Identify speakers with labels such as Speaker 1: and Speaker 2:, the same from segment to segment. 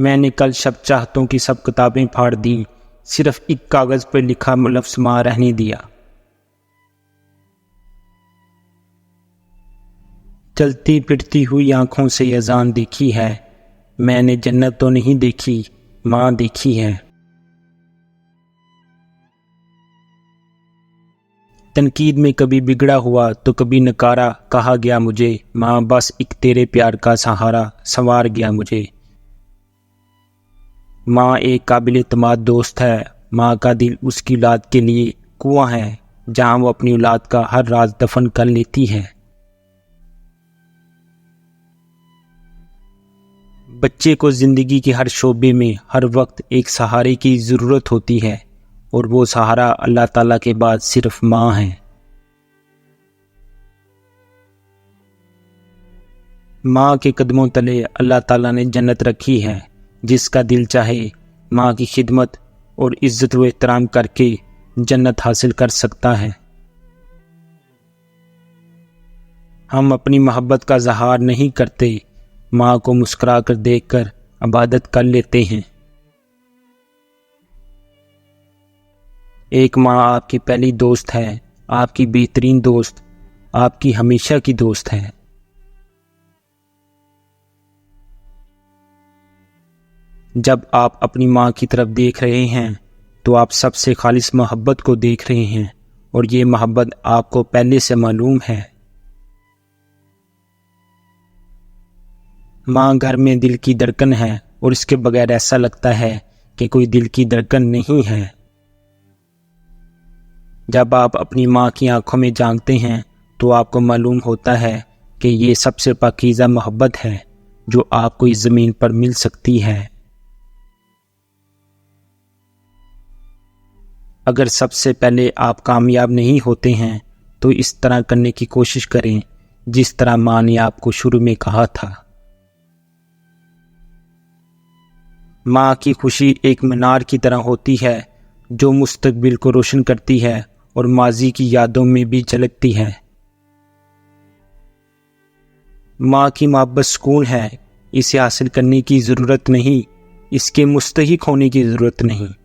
Speaker 1: میں نے کل شب چاہتوں کی سب کتابیں پھاڑ دیں، صرف ایک کاغذ پر لکھا لفظ ماں رہنے دیا۔ چلتی پھرتی ہوئی آنکھوں سے اذان دیکھی ہے، میں نے جنت تو نہیں دیکھی، ماں دیکھی ہے۔ تنقید میں کبھی بگڑا ہوا تو کبھی نکارا کہا گیا مجھے، ماں بس ایک تیرے پیار کا سہارا سنوار گیا مجھے۔ ماں ایک قابل اعتماد دوست ہے، ماں کا دل اس کی اولاد کے لیے کنواں ہے جہاں وہ اپنی اولاد کا ہر راز دفن کر لیتی ہے۔ بچے کو زندگی کے ہر شعبے میں ہر وقت ایک سہارے کی ضرورت ہوتی ہے، اور وہ سہارا اللہ تعالیٰ کے بعد صرف ماں ہے۔ ماں کے قدموں تلے اللہ تعالیٰ نے جنت رکھی ہے، جس کا دل چاہے ماں کی خدمت اور عزت و احترام کر کے جنت حاصل کر سکتا ہے۔ ہم اپنی محبت کا اظہار نہیں کرتے، ماں کو مسکرا کر دیکھ کر عبادت کر لیتے ہیں۔ ایک ماں آپ کی پہلی دوست ہے، آپ کی بہترین دوست، آپ کی ہمیشہ کی دوست ہے۔ جب آپ اپنی ماں کی طرف دیکھ رہے ہیں تو آپ سب سے خالص محبت کو دیکھ رہے ہیں، اور یہ محبت آپ کو پہلے سے معلوم ہے۔ ماں گھر میں دل کی دھڑکن ہے، اور اس کے بغیر ایسا لگتا ہے کہ کوئی دل کی دھڑکن نہیں ہے۔ جب آپ اپنی ماں کی آنکھوں میں جھانکتے ہیں تو آپ کو معلوم ہوتا ہے کہ یہ سب سے پاکیزہ محبت ہے جو آپ کو اس زمین پر مل سکتی ہے۔ اگر سب سے پہلے آپ کامیاب نہیں ہوتے ہیں تو اس طرح کرنے کی کوشش کریں جس طرح ماں نے آپ کو شروع میں کہا تھا۔ ماں کی خوشی ایک مینار کی طرح ہوتی ہے جو مستقبل کو روشن کرتی ہے اور ماضی کی یادوں میں بھی جھلکتی ہے۔ ماں کی محبت سکون ہے، اسے حاصل کرنے کی ضرورت نہیں، اس کے مستحق ہونے کی ضرورت نہیں۔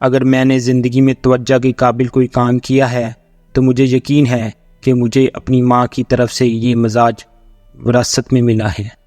Speaker 1: اگر میں نے زندگی میں توجہ کے قابل کوئی کام کیا ہے تو مجھے یقین ہے کہ مجھے اپنی ماں کی طرف سے یہ مزاج وراثت میں ملا ہے۔